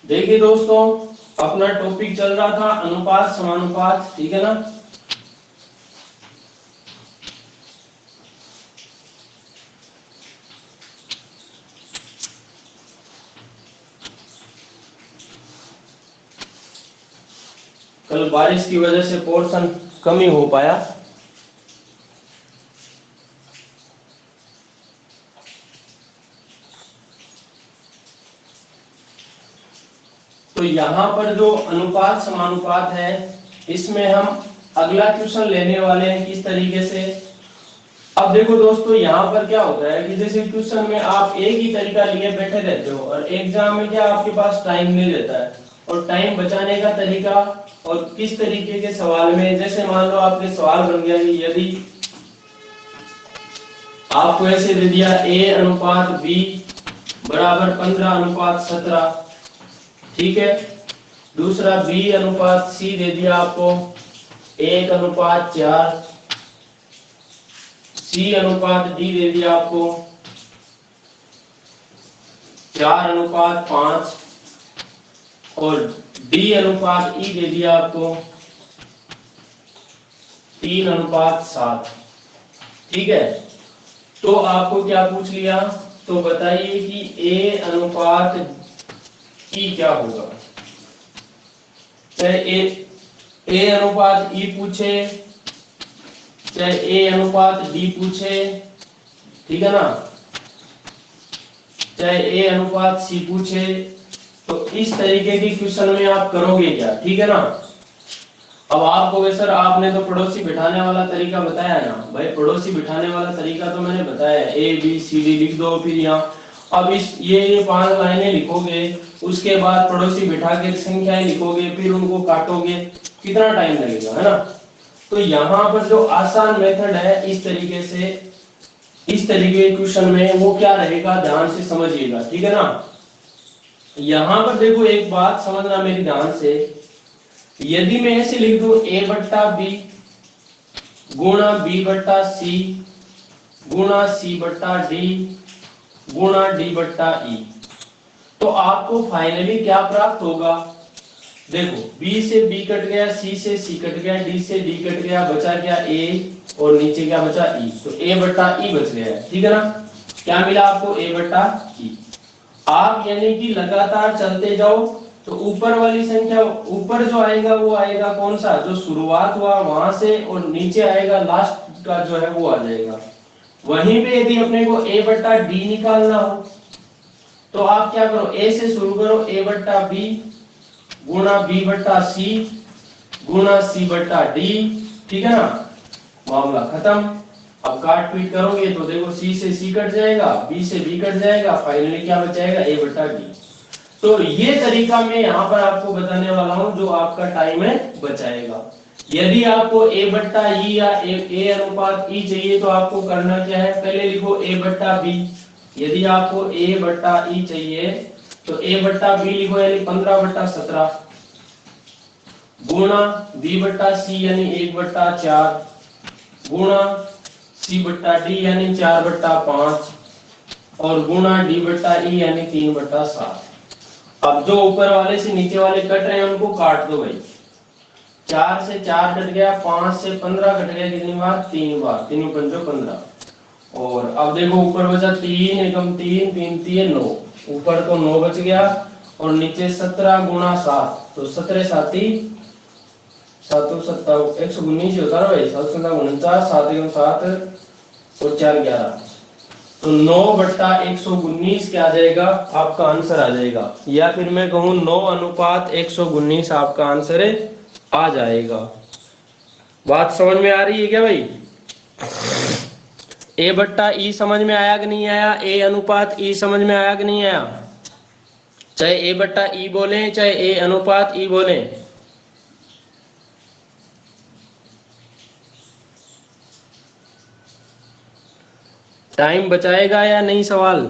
देखिए दोस्तों, अपना टॉपिक चल रहा था अनुपात समानुपात, ठीक है ना। कल बारिश की वजह से पोर्शन कम ही हो पाया। तो यहाँ पर जो अनुपात समानुपात है, इसमें हम अगला क्वेश्चन लेने वाले हैं किस तरीके से। अब देखो दोस्तों, यहाँ पर क्या होता है कि जैसे क्वेश्चन में आप एक ही तरीका लिए बैठे रहते हो और एग्जाम में क्या आपके पास टाइम नहीं रहता है, और टाइम बचाने का तरीका और किस तरीके के सवाल में, जैसे मान लो आपके सवाल बन गया कि यदि आपको ऐसे दे दिया a अनुपात b बराबर 15:17, ठीक है। दूसरा b अनुपात c दे दिया आपको 1:4, c अनुपात d दे दिया आपको 4:5, और d अनुपात e दे दिया आपको 3:7, ठीक है। तो आपको क्या पूछ लिया, तो बताइए कि a अनुपात e क्या होगा। चाहे a अनुपात e पूछे, चाहे a अनुपात d पूछे, ठीक है ना, चाहे a अनुपात c पूछे, तो इस तरीके की क्वेश्चन में आप करोगे क्या, ठीक है ना। अब आपको सर आपने तो पड़ोसी बिठाने वाला तरीका बताया ना भाई, पड़ोसी बिठाने वाला तरीका तो मैंने बताया, ए बी सी डी लिख दो, फिर यहाँ अब इस ये 5 लाइनें लिखोगे, उसके बाद पड़ोसी बिठा के संख्याएं लिखोगे, फिर उनको काटोगे, कितना टाइम लगेगा, है ना। तो यहाँ पर जो आसान मेथड है, इस तरीके से इस तरीके के क्वेश्चन में वो क्या रहेगा, ध्यान से समझिएगा, ठीक है ना। यहाँ पर देखो एक बात समझना मेरी ध्यान से, यदि मैं ऐसे लिख दूं a बट्टा बी गुणा b बट्टा सी गुणा c बट्टा डी गुणा d बट्टा ई, तो आपको फाइनली क्या प्राप्त होगा। देखो b से b कट गया, c से c कट गया, d से d कट गया, बचा क्या a, और नीचे क्या बचा e, तो a बट्टा e बच गया, ठीक है ना। क्या मिला आपको, a बट्टा e। आप यानी कि लगातार चलते जाओ, तो ऊपर वाली संख्या, ऊपर जो आएगा वो आएगा कौन सा, जो शुरुआत हुआ वहां से, और नीचे आएगा लास्ट का जो है वो आ जाएगा। वहीं पे यदि अपने को a बट्टा डी निकालना हो, तो आप क्या करो, a से शुरू करो, a बट्टा बी गुणा b बट्टा सी गुणा c बट्टा डी, ठीक है ना, मामला खत्म। अब काट पीट करोगे तो देखो c से c कट जाएगा, b से b कट जाएगा, फाइनली क्या बचेगा, a बट्टा d। तो ये तरीका मैं यहाँ पर आपको बताने वाला हूँ जो आपका टाइम है बचाएगा। यदि आपको a बट्टा e या a अनुपात e चाहिए, तो आपको करना क्या है, पहले लिखो a बट्टा b। यदि आपको a बट्टा e चाहिए तो a बट्टा b लिखो, यानी 15/17 गुणा b बट्टा c यानी 1/4 गुणा c बट्टा d यानी 4/5 और गुणा d बट्टा e यानी 3/7। अब जो ऊपर वाले से नीचे वाले कट रहे हैं उनको काट दो भाई। 4 से 4 कट गया, 5 से 15 कट गया, कितनी बार, 3 बार, 3 पंजो 15। और अब देखो ऊपर बचा 3 एकम 3 3 3 9, ऊपर तो 9 बच गया, और नीचे 17 गुणा 7, तो 17 साथी 7 7 119 होता है भाई, 7 7 49, 7 एकम 7 और 4 11, तो 9/119 क्या आ जाएगा, आपका आंसर आ जाएगा। या फिर मैं कहूं 9:119 आपका आंसर आ जाएगा। बात समझ में आ रही है क्या भाई। a बट्टा ई समझ में आया कि नहीं आया, a अनुपात ई समझ में आया कि नहीं आया। चाहे a बट्टा ई बोले, चाहे a अनुपात ई बोले, टाइम बचाएगा या नहीं सवाल।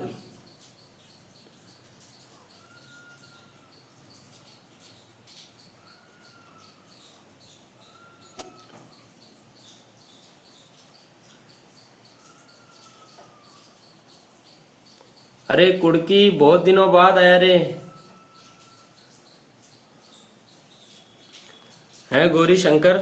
अरे कुड़की बहुत दिनों बाद आया रे। है गौरी शंकर?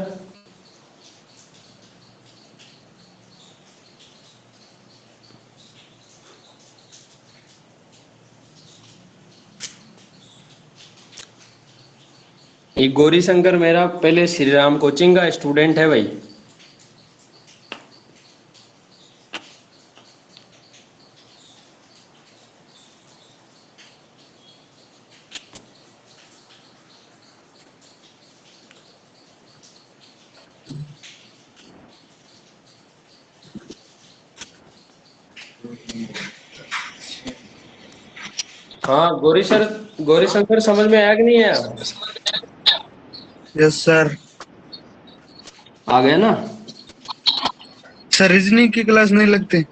ये गौरी शंकर मेरा पहले श्री राम कोचिंग का स्टूडेंट है भाई। हाँ गौरी सर, गौरी शंकर समझ में आया कि नहीं आया? Yes sir. आ गया ना? सर रीजनिंग की क्लास नहीं लगती?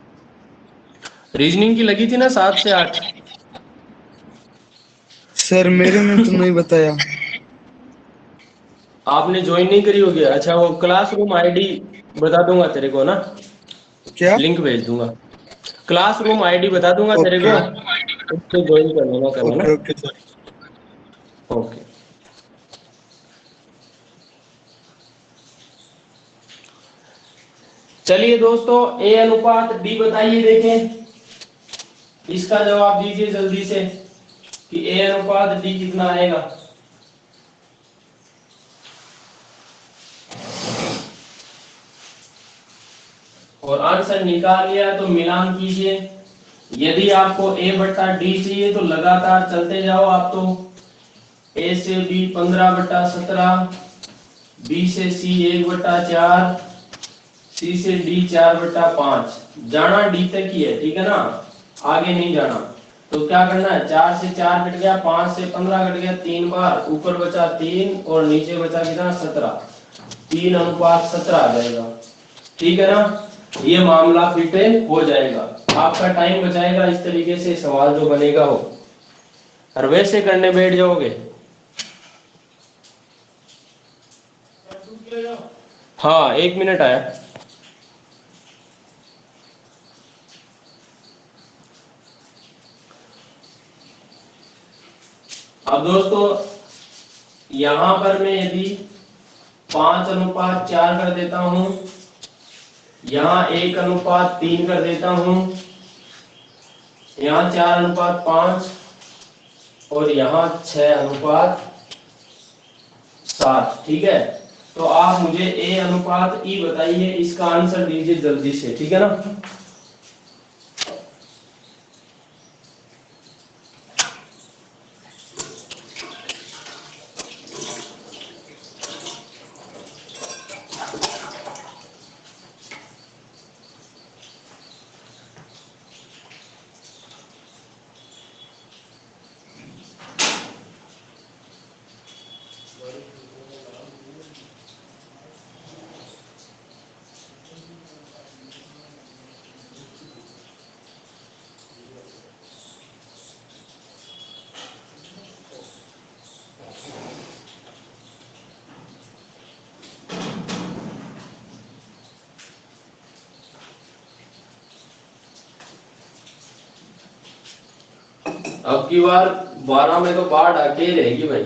रीजनिंग की लगी थी ना 7 से 8। सर मेरे में तो नहीं बताया। आपने ज्वाइन नहीं करी होगी। अच्छा वो क्लासरूम आईडी बता दूंगा तेरे को ना, क्या? लिंक भेज दूंगा। क्लासरूम आईडी बता दूंगा तेरे ओके को, उससे ज्वाइन कर लेना कल, है ना? Okay okay sir. ओके। चलिए दोस्तों, ए अनुपात डी बताइए, देखें इसका जवाब दीजिए जल्दी से कि ए अनुपात डी कितना आएगा। और आंसर निकाल लिया तो मिलान कीजिए। यदि आपको ए बट्टा डी चाहिए तो लगातार चलते जाओ आप। तो ए से बी 15/17, बी से सी 1/4, सी से डी 4/5। जाना डी तक ही है, ठीक है ना, आगे नहीं जाना। तो क्या करना है, 4 से 4 कट गया, 5 से 15 कट गया 3 बार, ऊपर बचा 3 और नीचे बचा कितना 17। 3:17 आ जाएगा, ठीक है ना। ये मामला फिट हो जाएगा, आपका टाइम बचाएगा इस तरीके से सवाल जो बनेगा हो। और वैसे करने बैठ जाओगे, हाँ 1 मिनट आया। अब दोस्तों यहां पर मैं यदि 5:4 कर देता हूं, यहां 1:3 कर देता हूं, यहां 4:5 और यहां 6:7, ठीक है। तो आप मुझे ए अनुपात ई बताइए, इसका आंसर दीजिए जल्दी से, ठीक है ना। अब की बार 12 में तो बाढ़ आके ही रहेगी भाई।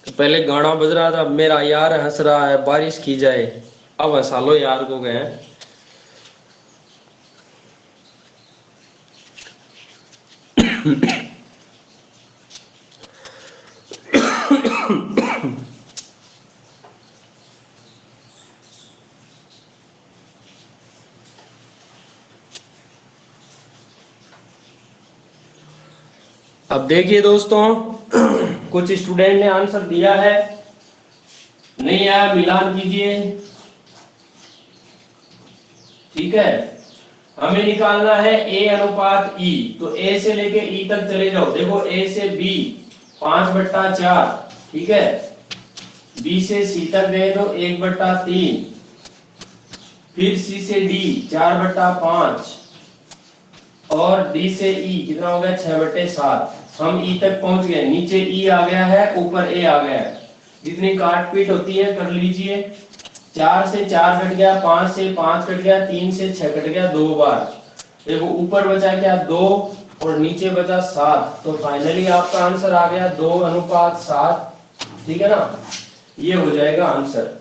तो पहले गाना बज रहा था, मेरा यार हंस रहा है बारिश की जाए, अब हंसा लो यार को गए। अब देखिए दोस्तों, कुछ स्टूडेंट ने आंसर दिया है, नहीं आया मिलान कीजिए, ठीक है। हमें निकालना है ए अनुपात ई, तो ए से लेके ई तक चले जाओ। देखो ए से बी 5/4, ठीक है। बी से सी तक गए तो 1/3, फिर सी से डी 4/5 और डी से ई कितना हो गया 6/7। हम ई तक पहुंच गए, नीचे ई आ गया है, ऊपर ए आ गया है। जितनी काट पीट होती है कर लीजिए। 4 से 4 कट गया, 5 से 5 कट गया, 3 से 6 कट गया 2 बार। देखो ऊपर बचा क्या 2 और नीचे बचा 7, तो फाइनली आपका आंसर आ गया 2:7। ठीक है ना, ये हो जाएगा आंसर।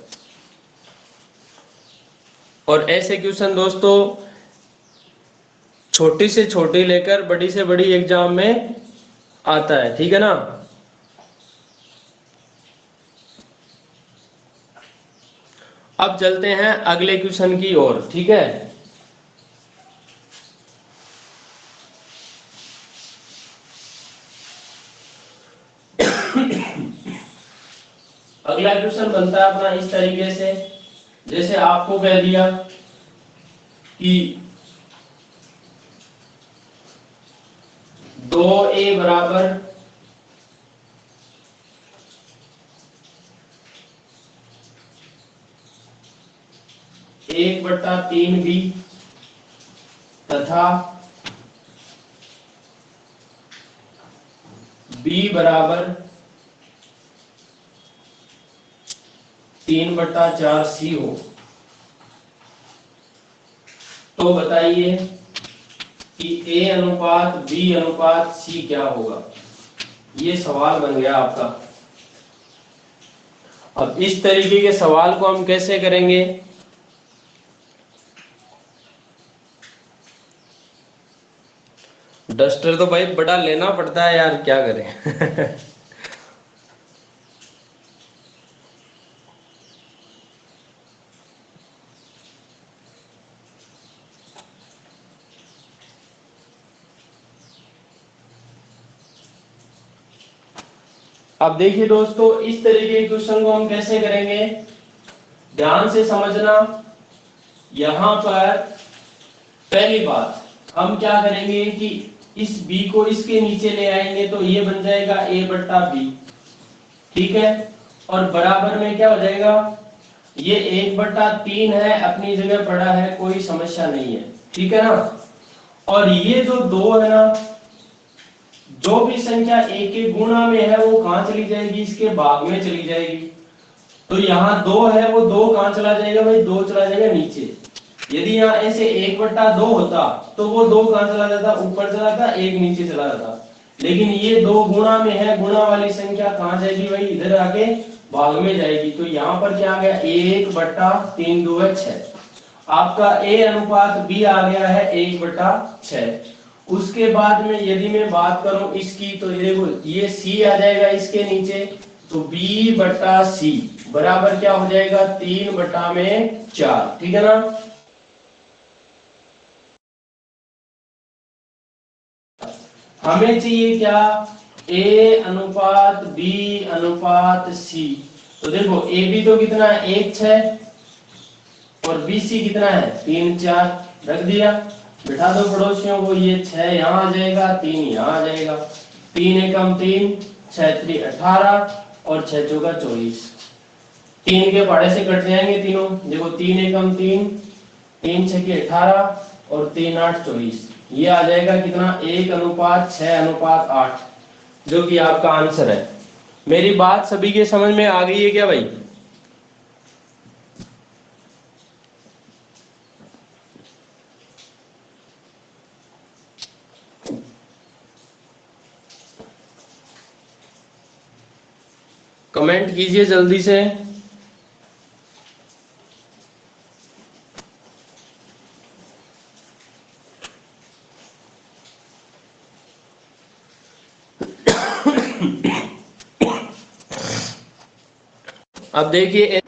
और ऐसे क्वेश्चन दोस्तों छोटी से छोटी लेकर बड़ी से बड़ी एग्जाम में आता है। ठीक है ना। अब चलते हैं अगले क्वेश्चन की ओर। ठीक है, अगला क्वेश्चन बनता है अपना इस तरीके से, जैसे आपको कह दिया कि 2a बराबर 1/3b तथा b बराबर 3/4c हो, तो बताइए कि a अनुपात b अनुपात c क्या होगा। ये सवाल बन गया आपका। अब इस तरीके के सवाल को हम कैसे करेंगे, डस्टर तो भाई बड़ा लेना पड़ता है यार, क्या करें। अब देखिए दोस्तों इस तरीके के क्वेश्चन को हम कैसे करेंगे, ध्यान से समझना। यहां पर पहली बात हम क्या करेंगे कि इस b को इसके नीचे ले आएंगे, तो ये बन जाएगा a/b। ठीक है, और बराबर में क्या हो जाएगा, ये 1/3 है, अपनी जगह पड़ा है, कोई समस्या नहीं है। ठीक है ना। और ये जो 2 है ना, जो भी संख्या a के गुणा में है वो कहां चली जाएगी, इसके भाग में चली जाएगी। तो यहाँ 2 है, वो 2 कहां चला जाएगा भाई, 2 चला जाएगा नीचे। यदि यहाँ ऐसे 1/2 होता तो वो 2 कहां चला जाता, ऊपर चला जाता, 1 नीचे चला जाता। लेकिन ये 2 गुणा में है, गुणा वाली संख्या कहां जाएगी भाई, इधर आके भाग में जाएगी। तो यहाँ पर क्या आ गया, 1/3 2 है 6। आपका a अनुपात b आ गया है 1/6। उसके बाद में यदि मैं बात करूं इसकी, तो ये देखो ये c आ जाएगा इसके नीचे, तो b/c बराबर क्या हो जाएगा, 3/4। ठीक है ना। हमें चाहिए क्या, a अनुपात b अनुपात c। तो देखो a b तो कितना है 1/6 और b c कितना है 3/4। रख दिया, बिठा दो पड़ोसियों को, ये 6 यहाँ आ जाएगा, 3 यहाँ आ जाएगा। 3 एकम 3, 6 3 18 और 6 चौका 24। 3 के पहाड़े से कट जाएंगे तीनों। देखो 3 एकम 3, 3 6 के 18 और 3 8 24। ये आ जाएगा कितना, 1:6:8, जो कि आपका आंसर है। मेरी बात सभी के समझ में आ गई है क्या भाई। कमेंट कीजिए जल्दी से। अब देखिए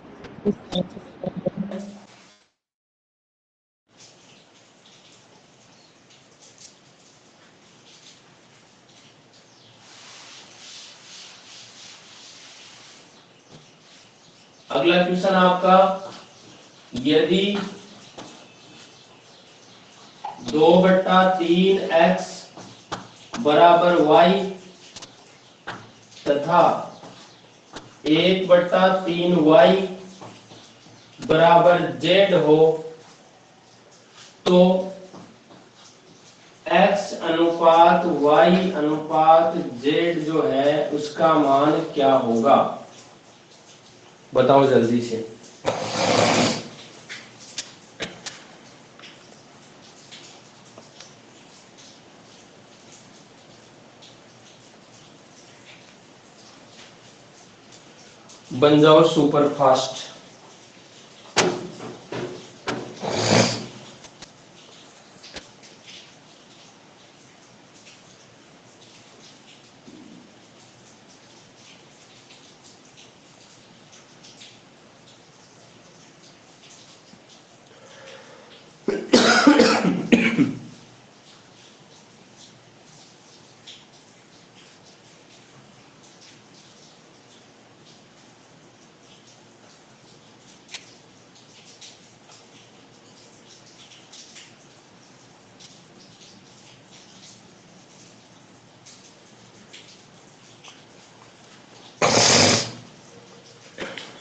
अगला क्वेश्चन आपका, यदि 2/3x बराबर y तथा 1/3y बराबर z हो, तो x अनुपात y अनुपात z जो है उसका मान क्या होगा। बताओ जल्दी से। बन जाओ सुपर फास्ट।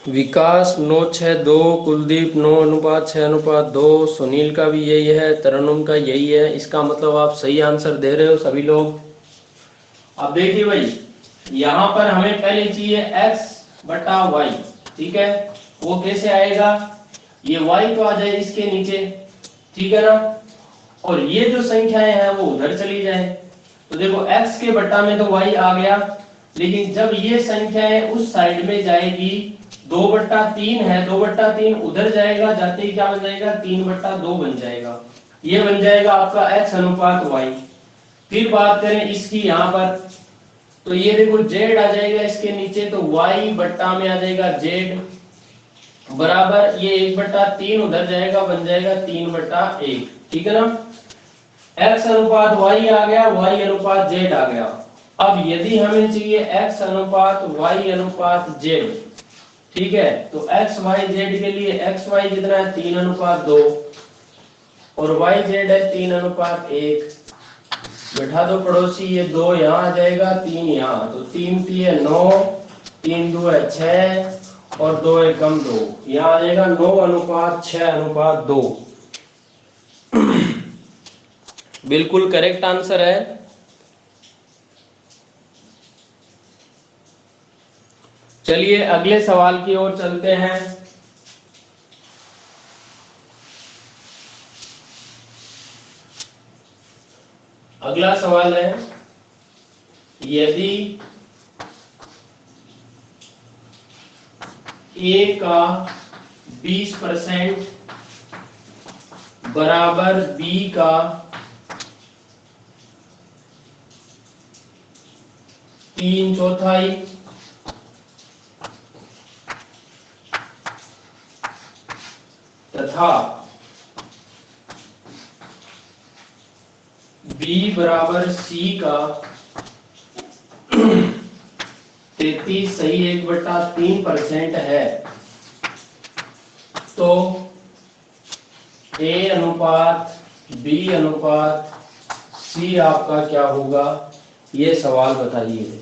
विकास 9:6:2, कुलदीप 9:6:2, सुनील का भी यही है, तरन्नुम का यही है। इसका मतलब आप सही आंसर दे रहे हो सभी लोग। अब देखिए भाई, यहाँ पर हमें पहले चाहिए x/y, ठीक है। वो कैसे आएगा, ये y तो आ जाए इसके नीचे, ठीक है ना, और ये जो संख्याएं हैं वो उधर चली जाए। तो देखो x के बट्टा में तो y आ गया, लेकिन जब ये संख्याएं उस साइड में जाएगी, 2/3 है, 2/3 उधर जाएगा, जाते ही क्या बन जाएगा, 3/2 बन जाएगा। ये बन जाएगा आपका x/y। फिर बात करें इसकी यहाँ पर, तो ये देखो z आ जाएगा इसके नीचे, तो y बट्टा में आ जाएगा z बराबर ये 1/3 उधर जाएगा, बन जाएगा 3/1, ठीक है ना। x/y आ गया, y/z आ गया। अब यदि हमें चाहिए x/y/z, ठीक है, तो x y z के लिए x y कितना है, 3/2 और y z है 3/1। बैठा दो पड़ोसी, ये 2 यहाँ आ जाएगा, 3 यहाँ, तो 3 3 9, 3 2 6 और 2 1 2, यहाँ आ जाएगा 9:6:2। बिल्कुल करेक्ट आंसर है। चलिए अगले सवाल की ओर चलते हैं। अगला सवाल है, यदि a का 20% बराबर b का 3/4 तथा b बराबर c का 33 सही 1/3% है, तो a/b/c आपका क्या होगा, ये सवाल बताइए।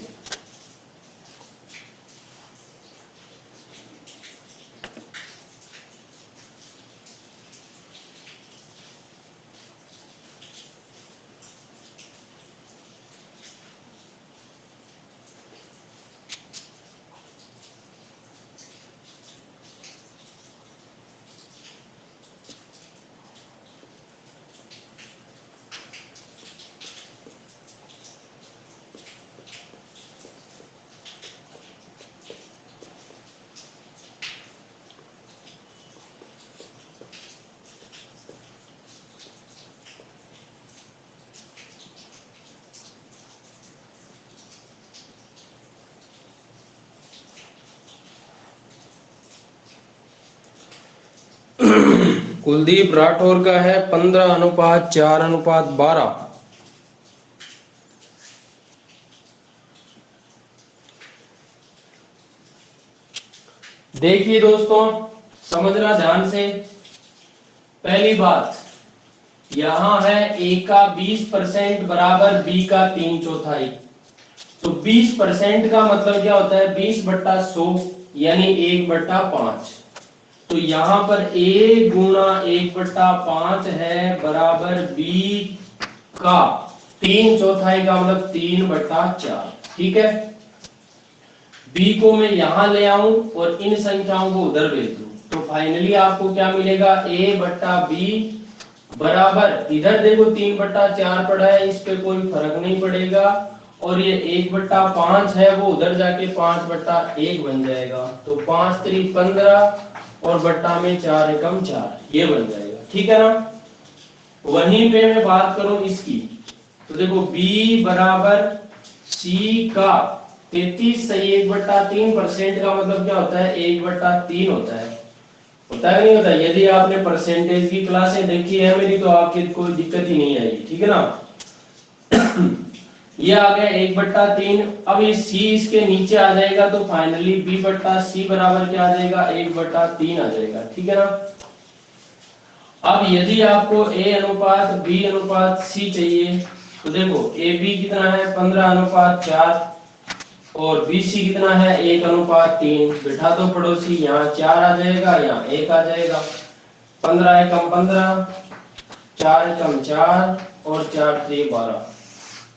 कुलदीप राठौर का है 15:4:12। देखिए दोस्तों, समझना ध्यान से। पहली बात, यहां है a का 20% बराबर b का 3/4। तो 20% का मतलब क्या होता है, 20/100 यानी 1/5। तो यहां पर a गुणा 1/5 है बराबर b का 3/4 का मतलब 3/4, ठीक है। बी को मैं यहां ले आऊं और इन संख्याओं को उधर भेज दूं, तो फाइनली आपको क्या मिलेगा, a बट्टा बी बराबर, इधर देखो 3/4 पड़ा है, इस पे कोई फर्क नहीं पड़ेगा, और ये 1/5 है वो उधर जाके 5/1 बन जाएगा, तो 5 3 15 और बट्टा में 4 एकम 4, ये बन जाएगा। ठीक है ना। वहीं पे मैं बात करूं इसकी, तो देखो b बराबर c का 33 सही 1/3% का मतलब क्या होता है, 1/3 होता है नहीं होता। यदि आपने परसेंटेज की क्लासें देखी है मेरी तो आपकी कोई दिक्कत ही नहीं आएगी। ठीक है ना। ये आ गया 1/3। अब ये c इसके नीचे आ जाएगा तो फाइनली b बट्टा c बराबर क्या आ जाएगा, 1/3 आ जाएगा। ठीक है ना। अब यदि आपको a अनुपात b अनुपात c चाहिए तो देखो ab कितना है 15:4 और BC कितना है 1:3। बिठा दो पड़ोसी, यहाँ 4 आ जाएगा, यहाँ 1 आ जाएगा, 15 एकम 15, 4 एकम 4 और 4 3 12।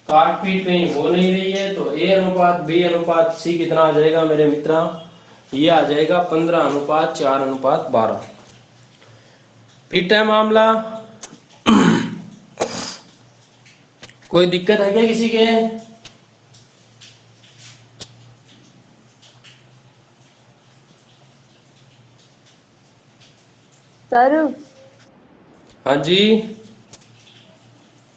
काट पीट कहीं हो नहीं रही है तो A अनुपात B अनुपात C कितना आ जाएगा मेरे मित्रा, ये आ जाएगा 15:4:12। फिट है मामला। कोई दिक्कत है क्या किसी के? सर हाँ जी।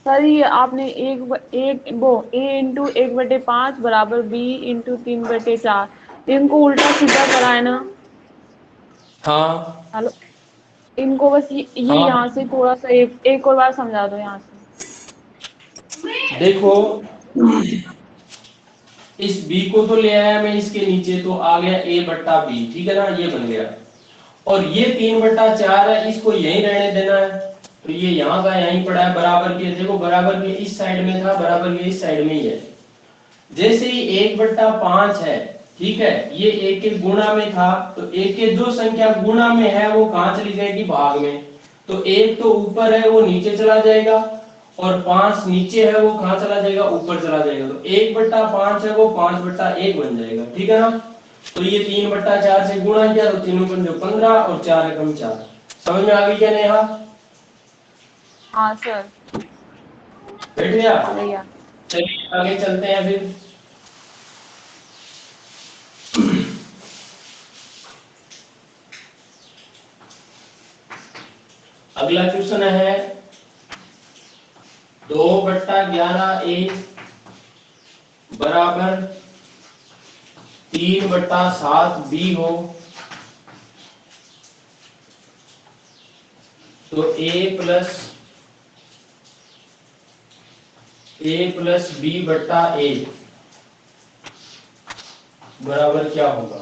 सर ये आपने एक वो a × 1/5 बराबर b × 3/4 इनको उल्टा सीधा करा है ना। हाँ हेलो, इनको बस ये हाँ यहाँ से थोड़ा सा एक और बार समझा दो यहाँ से। देखो, इस b को तो ले आया मैं इसके नीचे, तो आ गया a/b। ठीक है ना, ये बन गया। और ये 3/4 है, इसको यहीं रहने देना है, तो ये यहाँ का यहीं पड़ा है बराबर के। देखो बराबर के इस साइड में था, बराबर के इस साइड में ही है। जैसे ही 1/5 है, ठीक है, ये एक के गुणा में था, तो एक के जो संख्या गुणा में है वो कहाँ चली जाएगी, भाग में। तो एक तो ऊपर है वो नीचे चला जाएगा, और 5 नीचे है वो कहाँ चला जाएगा, ऊपर चला जाएगा। तो 1/5 है वो 5/1 बन जाएगा। ठीक है ना। तो ये 3/4 से गुणा किया तो 3 × 15 और 4 एकम 4। समझ में आ गई क्या नेहा? हाँ सर, बैठ गया। आ गया। चलिए आगे चलते हैं फिर। अगला क्वेश्चन है 2/11 a बराबर 3/7 b हो, तो a प्लस b बट्टा a बराबर क्या होगा।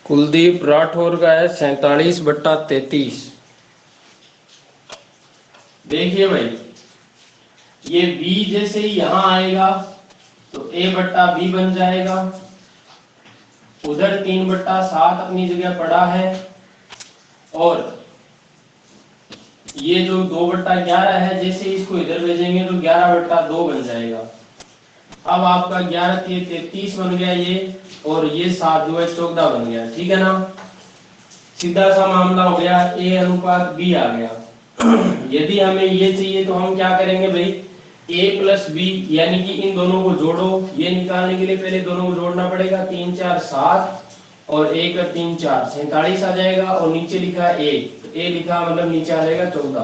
कुलदीप राठौर का है 47/33। देखिए भाई, ये b जैसे ही यहां आएगा तो a/b बन जाएगा, उधर 3/7 अपनी जगह पड़ा है, और ये जो 2/11 है जैसे इसको इधर भेजेंगे तो 11/2 बन जाएगा। अब आपका 11 3 33 बन गया ये, और ये 7 जो है 14 बन गया। ठीक है ना। सीधा सा मामला हो गया, a अनुपात b आ गया। यदि हमें ये चाहिए तो हम क्या करेंगे भाई, a प्लस b यानी कि इन दोनों को जोड़ो। ये निकालने के लिए पहले दोनों को जोड़ना पड़ेगा, 3 4 7 और 1 और 3 4 47 आ जाएगा, और नीचे लिखा a, तो a लिखा मतलब नीचे आ जाएगा 14,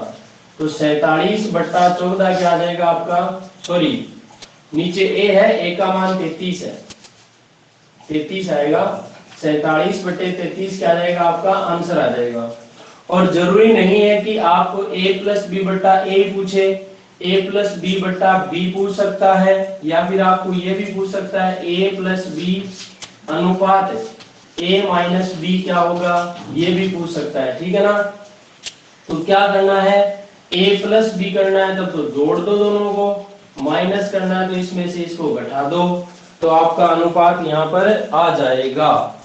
तो 47/14 क्या आ जाएगा आपका, सॉरी नीचे a है, a का मान 33 है, 33 आएगा। 47/33 क्या आ जाएगा आपका आंसर आ जाएगा। और जरूरी नहीं है कि आपको a प्लस बी बट्टा ए पूछे, a प्लस बी बट्टा बी पूछ सकता है, या फिर आपको ये भी पूछ सकता है a प्लस बी अनुपात a माइनस बी क्या होगा, ये भी पूछ सकता है, ठीक है ना। तो क्या करना है, a प्लस बी करना है तब तो जोड़ दो दोनों को, माइनस करना है तो इसमें से इसको घटा दो, तो आपका अनुपात यहाँ पर आ जाएगा।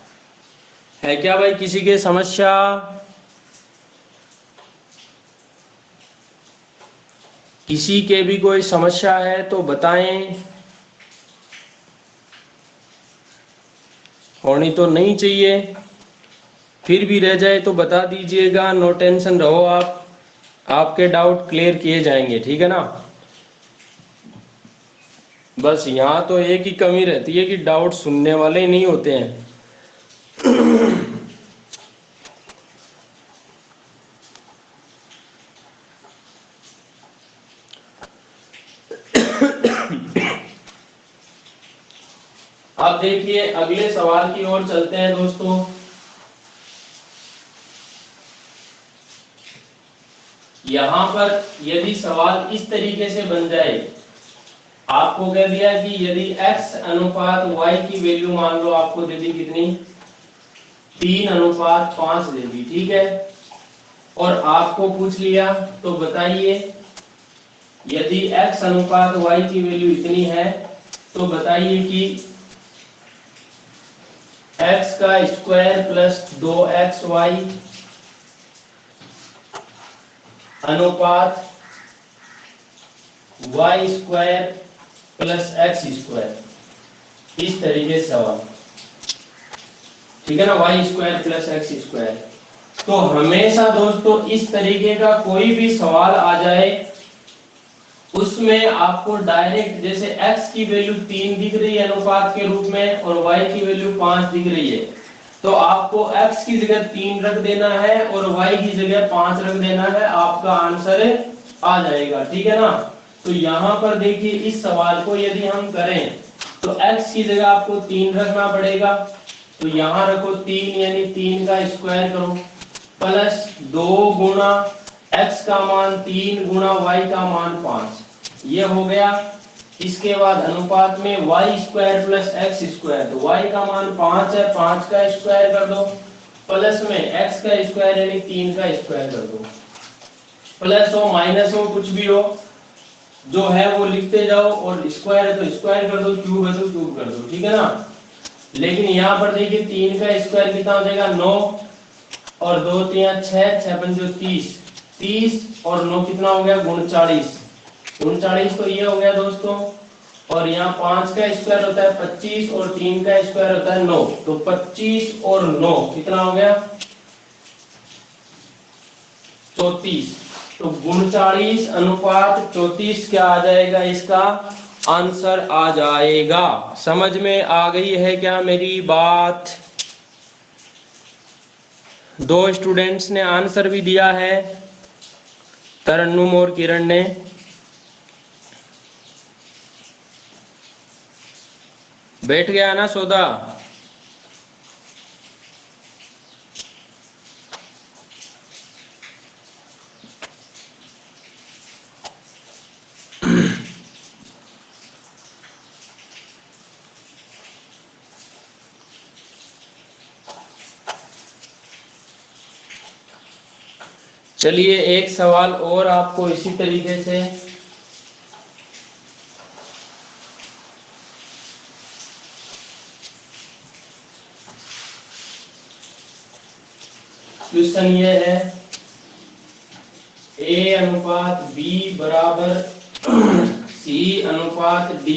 है क्या भाई किसी के समस्या? किसी के भी कोई समस्या है तो बताएं, होनी तो नहीं चाहिए, फिर भी रह जाए तो बता दीजिएगा, नो टेंशन रहो आप, आपके डाउट क्लियर किए जाएंगे, ठीक है ना। बस यहाँ तो एक ही कमी रहती है कि डाउट सुनने वाले ही नहीं होते हैं। अब देखिए अगले सवाल की ओर चलते हैं दोस्तों। यहां पर यदि सवाल इस तरीके से बन जाए, आपको कह दिया कि यदि x अनुपात y की वैल्यू मान लो आपको दे दी कितनी, 3:5 दे दी, ठीक है। और आपको पूछ लिया तो बताइए यदि x अनुपात y की वैल्यू इतनी है तो बताइए कि x का स्क्वायर प्लस 2xy अनुपात y square plus x square, इस तरीके से सवाल, ठीक है ना, y square plus x square. तो हमेशा दोस्तों इस तरीके का कोई भी सवाल आ जाए उसमें आपको डायरेक्ट, जैसे x की वैल्यू 3 दिख रही है अनुपात के रूप में और y की वैल्यू 5 दिख रही है, तो आपको x की जगह 3 रख देना है और y की जगह 5 रख देना है, आपका आंसर आ जाएगा, ठीक है ना। तो यहाँ पर देखिए इस सवाल को यदि हम करें तो x की जगह आपको 3 रखना पड़ेगा, तो यहाँ रखो 3 यानी 3 का स्क्वायर करो प्लस 2 गुना x का मान 3 गुना y का मान 5, ये हो गया। इसके बाद अनुपात में y square plus x square, तो y का मान 5 है, 5 का स्क्वायर कर दो प्लस में x का स्क्वायर यानी 3 का स्क्वायर कर दो, प्लस हो माइनस हो कुछ भी हो, जो है वो लिखते जाओ, और स्क्वायर है तो स्क्वायर कर दो, क्यूब है तो क्यूब कर दो, ठीक है ना। लेकिन यहाँ पर देखिए 3 का स्क्वायर कितना हो जाएगा 9 और 2 3 6, 6 पंजे 30, 30 और 9 कितना हो गया 39, 39 तो ये हो गया दोस्तों। और यहाँ 5 का स्क्वायर होता है 25 और 3 का स्क्वायर होता है 9, तो 25 और 9 कितना हो गया 34, तो 39 अनुपात 34 क्या आ जाएगा, इसका आंसर आ जाएगा। समझ में आ गई है क्या मेरी बात? दो स्टूडेंट्स ने आंसर भी दिया है, तरन्नुम और किरण ने। बैठ गया ना सौदा? चलिए एक सवाल और आपको इसी तरीके से, क्वेश्चन ये है a अनुपात b बराबर c अनुपात d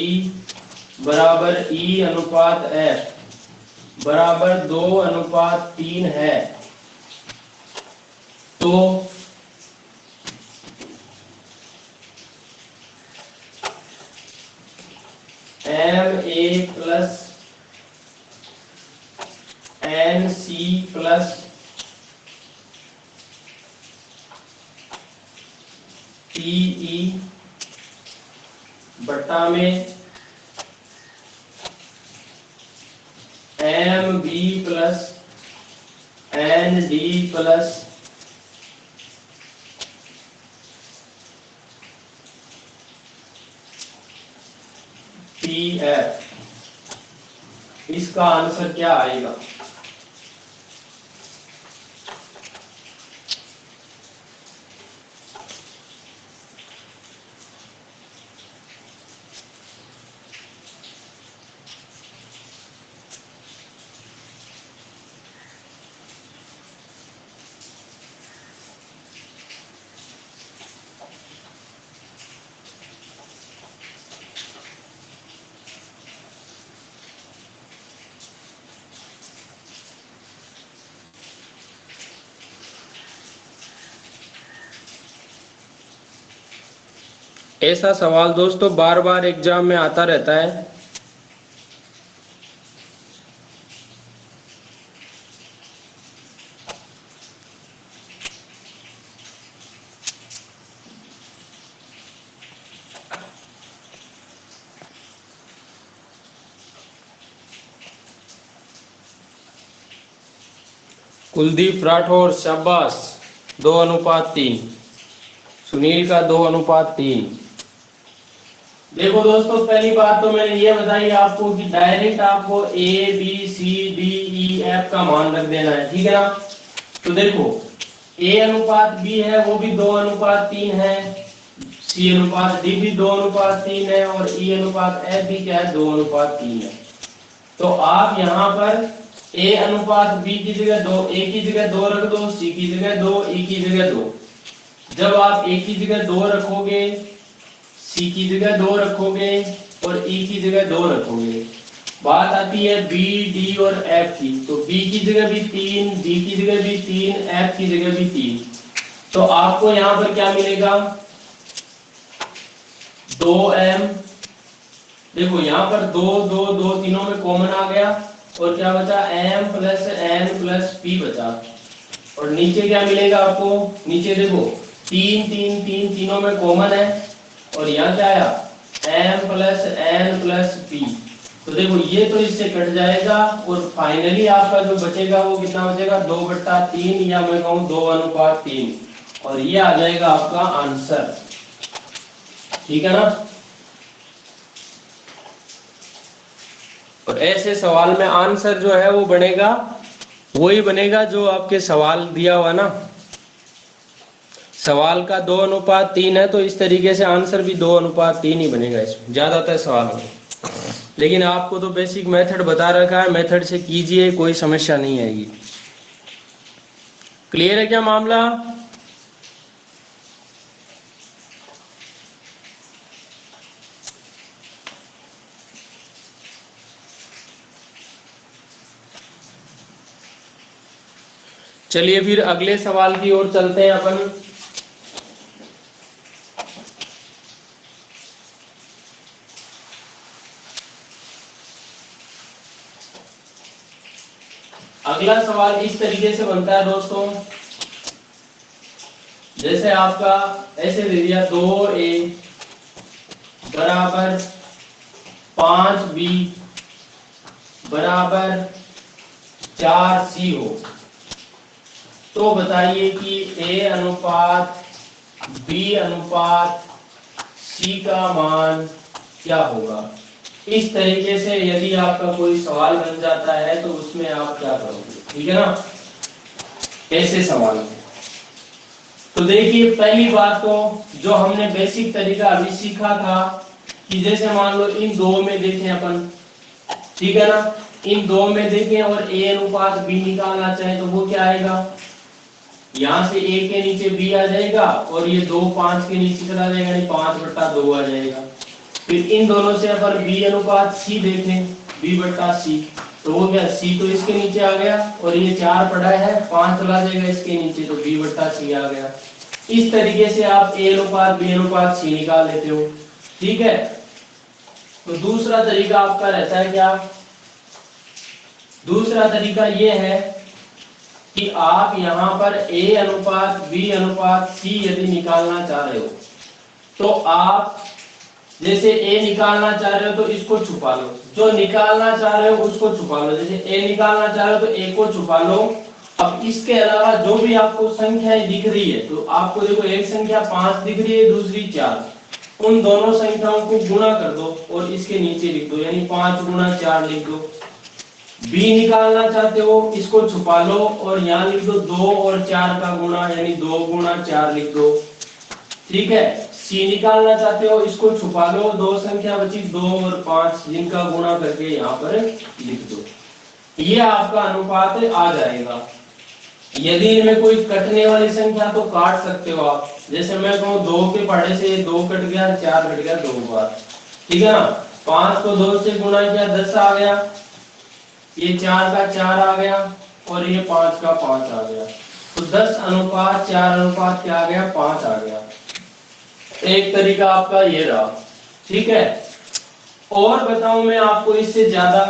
बराबर e अनुपात f बराबर 2:3 है, तो ma plus nc plus te बट्टा में B plus N D plus P F, इसका आंसर क्या आएगा? ऐसा सवाल दोस्तों बार बार एग्जाम में आता रहता है। कुलदीप राठौर शाबाश, 2:3। सुनील का 2:3। देखो दोस्तों, पहली बात तो मैंने ये बताई आपको कि डायरेक्ट आपको A B C D E F का मान रख देना है, ठीक है ना। तो देखो ए अनुपात बी है वो भी 2:3 है, सी अनुपात डी भी 2:3 है और ई अनुपात एफ भी क्या है 2:3 है। तो आप यहाँ पर ए अनुपात बी की जगह 2, ए की जगह 2 रख दो, सी की जगह 2, ई की जगह 2। जब आप ए की जगह 2 रखोगे, सी की जगह 2 रखोगे और ई की जगह 2 रखोगे, बात आती है बी डी और एफ की। तो बी की जगह भी 3, डी की जगह भी 3, एफ की जगह भी 3। तो आपको यहाँ पर क्या मिलेगा 2m। देखो यहाँ पर 2 2 2 तीनों में कॉमन आ गया और क्या बचा m plus n plus p बचा। और नीचे क्या मिलेगा आपको, नीचे देखो 3 3 3 तीनों में कॉमन है और यहाँ क्या आया m plus n plus p। तो देखो ये तो इससे कट जाएगा और फाइनली आपका जो बचेगा वो कितना बचेगा 2/3 या मैं कहूँ 2:3 और ये आ जाएगा आपका आंसर, ठीक है ना। और ऐसे सवाल में आंसर जो है वो बनेगा, वही बनेगा जो आपके सवाल दिया हुआ ना। सवाल का 2:3 है तो इस तरीके से आंसर भी 2:3 ही बनेगा इसमें ज्यादातर सवाल में। लेकिन आपको तो बेसिक मेथड बता रखा है, मेथड से कीजिए, कोई समस्या नहीं आएगी। क्लियर है क्या मामला? चलिए फिर अगले सवाल की ओर चलते हैं अपन। अगला सवाल इस तरीके से बनता है दोस्तों, जैसे आपका ऐसे दे दिया 2a बराबर 5b बराबर 4c हो, तो बताइए कि a अनुपात b अनुपात c का मान क्या होगा। इस तरीके से यदि आपका कोई सवाल बन जाता है तो उसमें आप क्या करोगे, ठीक है ना, ऐसे सवाल। तो देखिए पहली बात तो जो हमने बेसिक तरीका अभी सीखा था कि जैसे मान लो इन दो में देखें अपन, ठीक है ना, इन दो में देखें और a अनुपात b निकालना चाहे तो वो क्या आएगा, यहाँ से a के नीचे b आ जाएगा और ये 2 5 के नीचे चला जाएगा, यानी 5/2 आ जाएगा। फिर इन दोनों से अगर b अनुपात c देखें, b/c, तो वो क्या c तो इसके नीचे आ गया और ये 4 पड़ा है, 5 चला जाएगा इसके नीचे तो b/c आ गया। इस तरीके से आप a अनुपात b अनुपात c निकाल लेते हो, ठीक है। तो दूसरा तरीका आपका रहता है क्या, दूसरा तरीका ये है कि आप यहाँ पर a अनुपात b अनुपात c यदि निकालना चाह रहे हो तो आप जैसे a निकालना चाह रहे हो तो इसको छुपा लो, जो निकालना चाह रहे हो उसको छुपा लो। जैसे a निकालना चाह रहे हो तो a को छुपा लो। अब इसके अलावा जो भी आपको संख्याएं दिख रही है, तो आपको देखो एक संख्या 5 दिख रही है, दूसरी 4, उन दोनों संख्याओं को गुणा कर दो और इसके नीचे लिख दो, यानी 5 गुणा 4 लिख दो। b निकालना चाहते हो, इसको छुपा लो और यहाँ लिख दो 2 और 4 का गुणा, यानी 2 गुणा 4 लिख दो। ठीक है, c निकालना चाहते हो, इसको छुपा लो, दो संख्या बची 2 और 5, जिनका गुणा करके यहाँ पर लिख दो। ये आपका अनुपात आ जाएगा। यदि इनमें कोई कटने वाली संख्या तो काट सकते हो आप। जैसे मैं कहूँ 2 के पढ़े से 2 कट गया, 4 कट गया 2 बार, ठीक है ना। 5 को 2 से गुणा किया 10 आ गया, ये 4 का 4 आ गया और ये 5 का 5 आ गया। तो 10 अनुपात 4 अनुपात क्या आ गया, 5 आ गया। एक तरीका आपका ये रहा, ठीक है। और बताऊं मैं आपको इससे ज्यादा,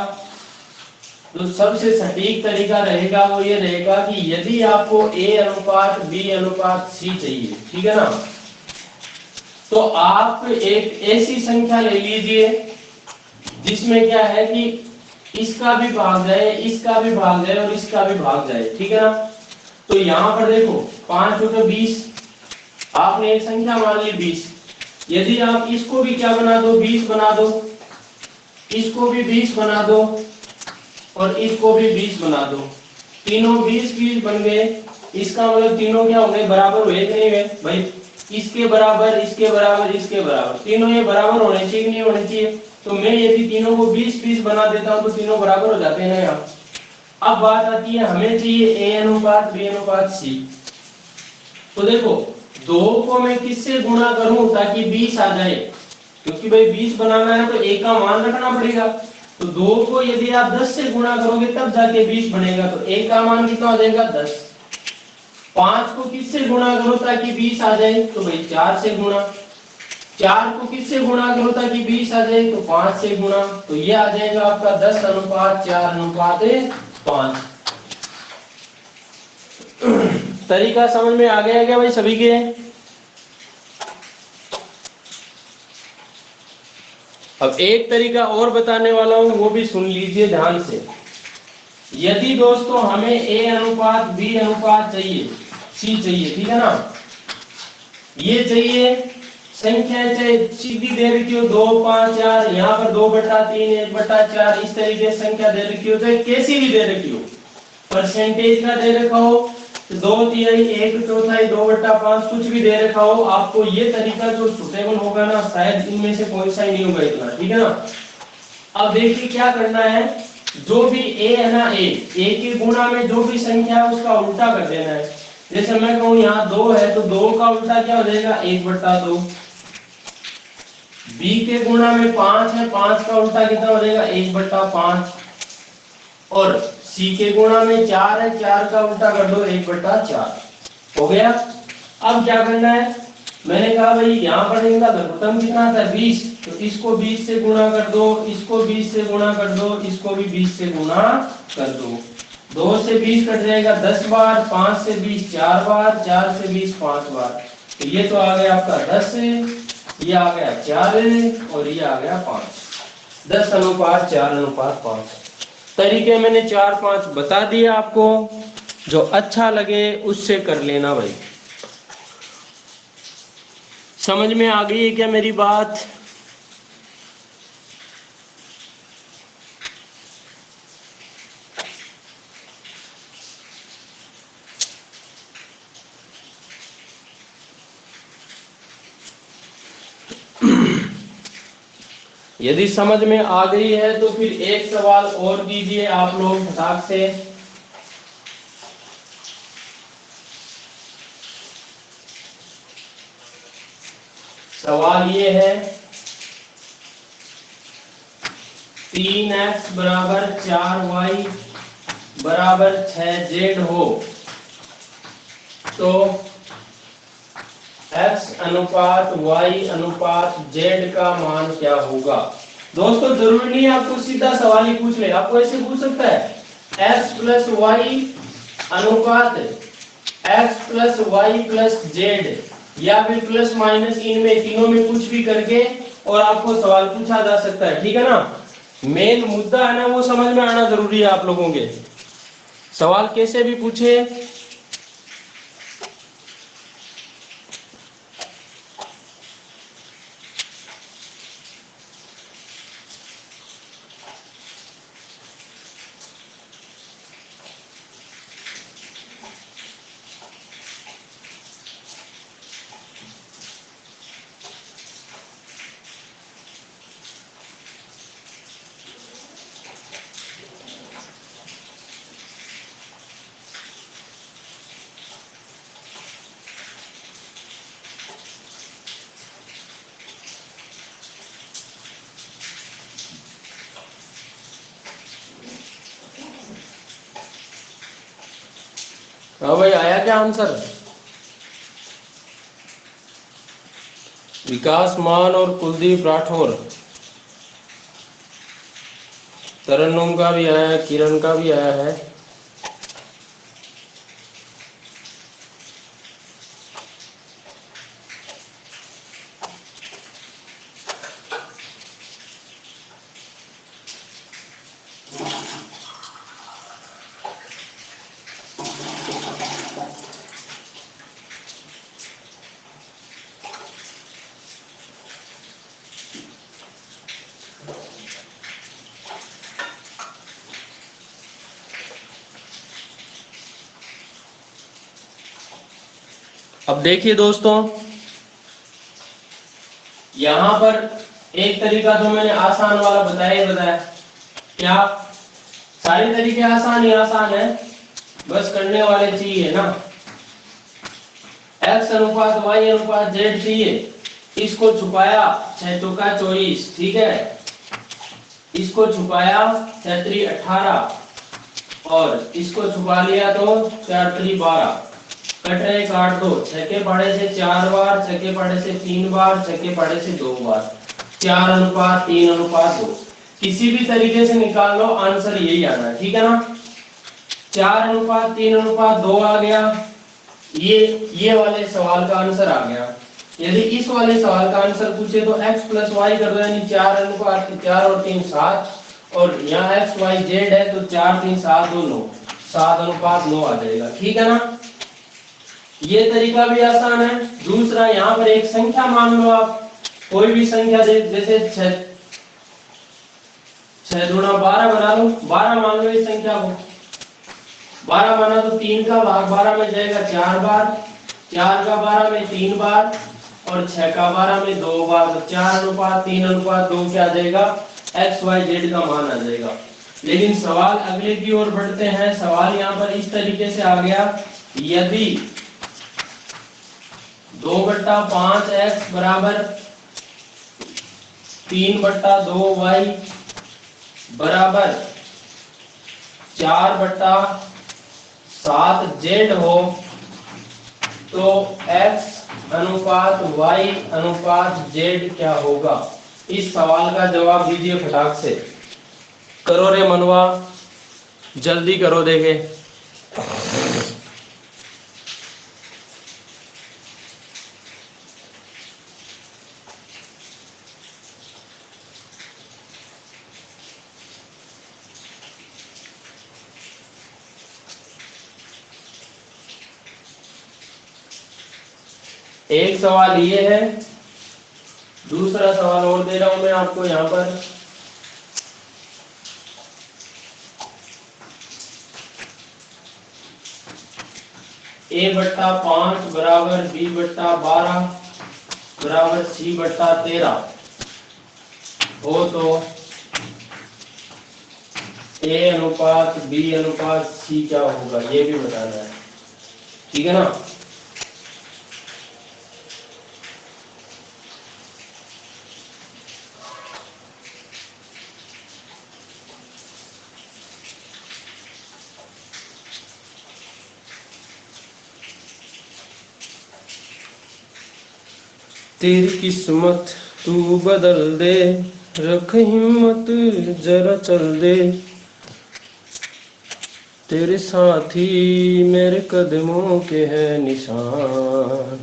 तो सबसे सटीक तरीका रहेगा वो ये रहेगा कि यदि आपको a अनुपात b अनुपात c चाहिए, ठीक है ना, तो आप एक ऐसी संख्या ले लीजिए जिसमें क्या है कि इसका भी भाग जाए, इसका भी भाग जाए और इसका भी भाग जाए, ठीक है ना। तो यहाँ पर देखो 5 × 20, आपने एक संख्या मान ली 20। यदि आप इसको भी क्या बना दो, 20 बना दो, इसको भी 20 बना दो और इसको भी 20 बना दो, तीनों 20 बन गए। इसका मतलब तीनों क्या हो गए, बराबर हुए कि नहीं हुए भाई, इसके बराबर, इसके बराबर, इसके बराबर, तीनों ये बराबर होने चाहिए कि नहीं होने चाहिए। तो मैं यदि तीनों को 20 बना देता हूं तो तीनों बराबर हो जाते हैं ना यहाँ। अब बात आती है हमें चाहिए a अनुपात b अनुपात c। तो देखो 2 को मैं किससे गुणा करूं ताकि 20 आ जाए, क्योंकि भाई 20 बनाना है तो a का मान रखना पड़ेगा। तो 2 को यदि आप 10 से गुणा करोगे तब जाके 20 बनेगा, तो a का मान कितना हो जाएगा, 10। 5 को किससे गुणा करो ताकि 20 आ जाए, तो भाई 4 से गुणा। 4 को किससे गुणा करो ताकि 20 आ जाए, तो 5 से गुणा। तो ये आ जाएगा आपका 10 अनुपात 4 अनुपात 5। तरीका समझ में आ गया क्या भाई सभी के? अब एक तरीका और बताने वाला हूं, वो भी सुन लीजिए ध्यान से। यदि दोस्तों हमें a अनुपात b अनुपात चाहिए, c चाहिए, ठीक है ना, ये चाहिए संख्या चाहे सीधी दे रखी हो 2 5 4, यहाँ पर 2/3 1/4 इस तरीके से संख्या दे रखी हो, चाहे कैसी भी दे रखी हो, परसेंटेज का दे रखा हो 2/3 1/4 2/5 कुछ भी दे रखा हो, आपको ये तरीका जो सुटेबल होगा ना, शायद इनमें से कोई सा ही नहीं होगा इतना, ठीक है ना। अब देखिए क्या करना है, जो भी a है ना, a के गुणा में जो भी संख्या है उसका उल्टा कर देना है। जैसे मैं कहूँ यहाँ 2 है तो 2 का उल्टा क्या हो जाएगा, 1/2। b के गुणा में 5 है, 5 का उल्टा कितना हो जाएगा, 1/5। और c के गुणा में 4 है, 4 का उल्टा कर दो 1/4 हो गया। अब क्या करना है, मैंने कहा भाई यहाँ पर इनका लघुत्तम कितना था, 20, तो इसको 20 से गुणा कर दो, इसको 20 से गुणा कर दो, इसको भी 20 से गुणा कर दो। 2 से 20 कट जाएगा 10 बार, 5 से 20 4 बार, 4 से 20 5 बार। तो ये तो आ गया आपका 10, ये आ गया 4 और ये आ गया 5। 10 अनुपात 4 अनुपात 5। तरीके मैंने 4 5 बता दिए आपको, जो अच्छा लगे उससे कर लेना भाई। समझ में आ गई है क्या मेरी बात? यदि समझ में आ गई है तो फिर एक सवाल और कीजिए आप लोग फटाक से। सवाल ये है, 3x बराबर 4y बराबर 6z हो तो x अनुपात y अनुपात z का मान क्या होगा। दोस्तों जरूरी नहीं है आपको सीधा सवाल ही पूछ ले, आपको ऐसे पूछ सकता है x प्लस वाई अनुपात x plus Y plus z, या फिर प्लस माइनस इनमें तीनों में कुछ भी करके और आपको सवाल पूछा जा सकता है, ठीक है ना। मेन मुद्दा है ना वो समझ में आना जरूरी है आप लोगों के। सवाल कैसे भी पूछे, हाँ भाई आया क्या आंसर? विकास मान और कुलदीप राठौर, तरन्नुम का भी आया है, किरण का भी आया है। अब देखिए दोस्तों, यहां पर एक तरीका तो मैंने आसान वाला बताया। क्या सारे तरीके आसान ही आसान है, बस करने वाले चाहिए ना। x अनुपात y अनुपात z चाहिए, इसको छुपाया 6 चौका 24, ठीक है। इसको छुपाया 6 त्रिक 18 और इसको छुपा लिया तो 4 त्रिक 12। कट रहे काट दो, 6 के पहाड़े से 4 बार, 6 के पहाड़े से 3 बार, 6 के पहाड़े से 2 बार, 4 अनुपात 3 अनुपात 2। किसी भी तरीके से निकाल लो, आंसर यही आना है, ठीक है ना। 4 अनुपात 3 अनुपात 2 आ गया, ये वाले सवाल का आंसर आ गया। यदि इस वाले सवाल का आंसर पूछे तो x प्लस वाई कर दो, यानी 4 अनुपात 4 और 3 7, और यहाँ x y z है तो 4 3 7 2 9, 7 अनुपात 9 आ जाएगा, ठीक है ना। ये तरीका भी आसान है। दूसरा, यहाँ पर एक संख्या मान लो आप, कोई भी संख्या दे, जैसे 6 दूना 12 बना लो, 12 मान लो इस संख्या को। 12 माना तो 3 का भाग 12 में जाएगा 4 बार, 4 का 12 में 3 बार और 6 का 12 में 2 बार, तो 4 अनुपात 3 अनुपात 2 क्या आ जाएगा, एक्स वाई जेड का मान आ जाएगा। लेकिन सवाल अगले की ओर बढ़ते हैं। सवाल यहाँ पर इस तरीके से आ गया, यदि 2/5x बराबर 3/2y बराबर 4/7z हो तो x अनुपात y अनुपात z क्या होगा। इस सवाल का जवाब दीजिए फटाक से। करो रे मनवा, जल्दी करो, देखे। एक सवाल ये है, दूसरा सवाल और दे रहा हूं मैं आपको यहां पर। a/5 बराबर b/12 बराबर c/13 हो तो a अनुपात b अनुपात c क्या होगा, ये भी बताना है, ठीक है ना। तेरी किस्मत तू बदल दे, रख हिम्मत जरा चल दे, तेरे साथी मेरे कदमों के है निशान।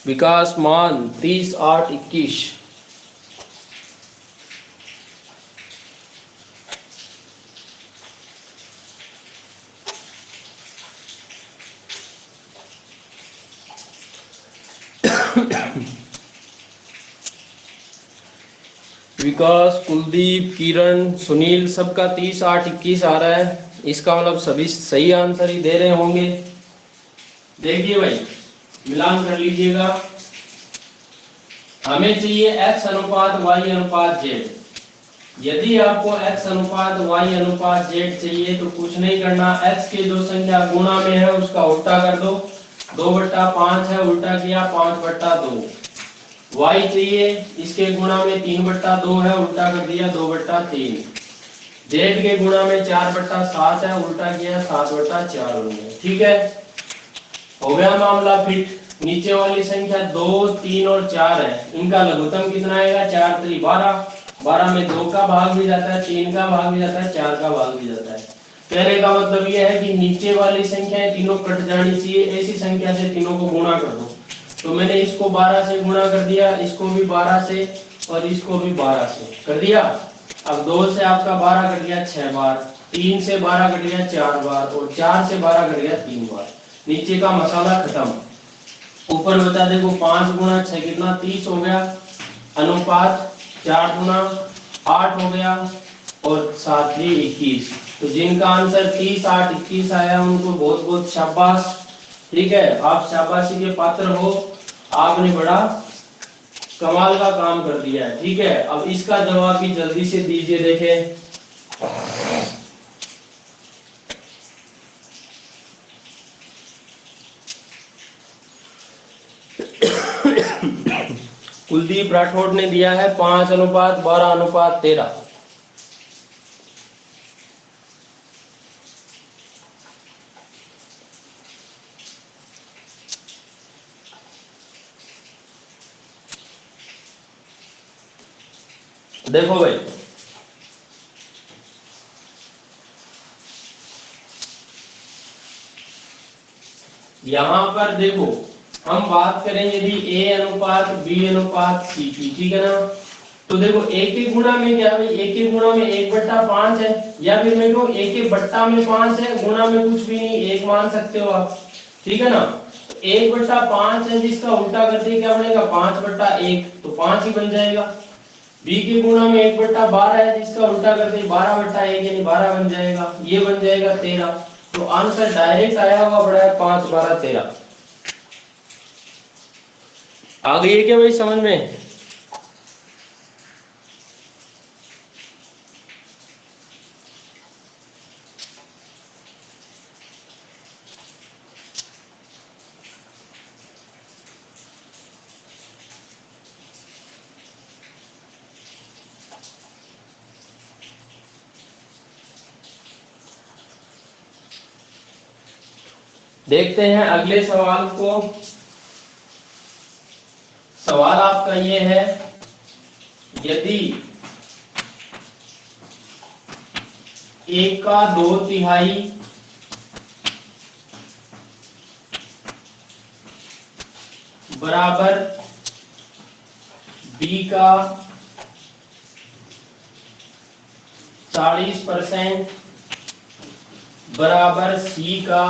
विकास मान 30, 8, 21। विकास, कुलदीप, किरण, सुनील सबका 30, 8, 21 आ रहा है। इसका मतलब सभी सही आंसर ही दे रहे होंगे। देखिए भाई, मिलान कर लीजिएगा। हमें चाहिए x अनुपात y अनुपात z। यदि आपको x अनुपात y अनुपात z चाहिए तो कुछ नहीं करना, x के जो संख्या गुणा में है उसका उल्टा कर दो। 2/5 है, उल्टा किया 5/2। y चाहिए, इसके गुणा में 3/2 है, उल्टा कर दिया 2/3। z के गुणा में 4/7 है, उल्टा किया 7/4 हो गया। ठीक है, हो गया मामला फिट। नीचे वाली संख्या 2, 3 और 4 है, इनका लघुत्तम कितना आएगा? 4 3 12। 12 में 2 का भाग भी जाता है, 3 का भाग भी जाता है, 4 का भाग भी जाता है। कहने का मतलब यह है कि नीचे वाली संख्याएं तीनों कट जानी चाहिए, ऐसी संख्या से तीनों को गुणा कर दो। तो मैंने इसको 12 से गुणा कर दिया, इसको भी 12 से और इसको भी 12 से कर दिया। अब 2 से आपका 12 कट गया 6 बार, 3 से 12 कट गया 4 बार और 4 से 12 कट गया 3 बार। नीचे का मसाला खत्म। ऊपर बता देखो 5 गुणा 6 कितना? 30 हो गया। अनुपात 4 गुणा 8 हो गया और 7 3 21। तो जिनका आंसर 30, 8, 21 आया उनको बहुत बहुत शाबाश। ठीक है, आप शाबाशी के पात्र हो, आपने बड़ा कमाल का काम कर दिया है। ठीक है, अब इसका जवाब भी जल्दी से दीजिए। देखें, कुलदीप राठौड़ ने दिया है 5 अनुपात 12 अनुपात 13। देखो भाई, यहां पर देखो, हम बात करें यदि a अनुपात b अनुपात c की, ठीक है ना? तो देखो एक एक गुणा में क्या है? एक एक गुणा में 1/5 है, या फिर मैं कहूं एक एक बट्टा में 5 है, गुणा में कुछ भी नहीं, एक मान सकते हो आप। ठीक है ना? 1/5 है, जिसका उल्टा करते क्या बनेगा? 5/1, तो 5 ही बन जाएगा। b के गुणा में 1/12 है, जिसका उल्टा करते 12/1 यानी 12 बन जाएगा, ये बन जाएगा 13। तो आंसर डायरेक्ट आया हुआ बड़ा है 5 12 13। आ गई है क्या भाई समझ में? देखते हैं अगले सवाल को। सवाल आपका ये है, यदि 1 का 2/3 बराबर b का 40% बराबर c का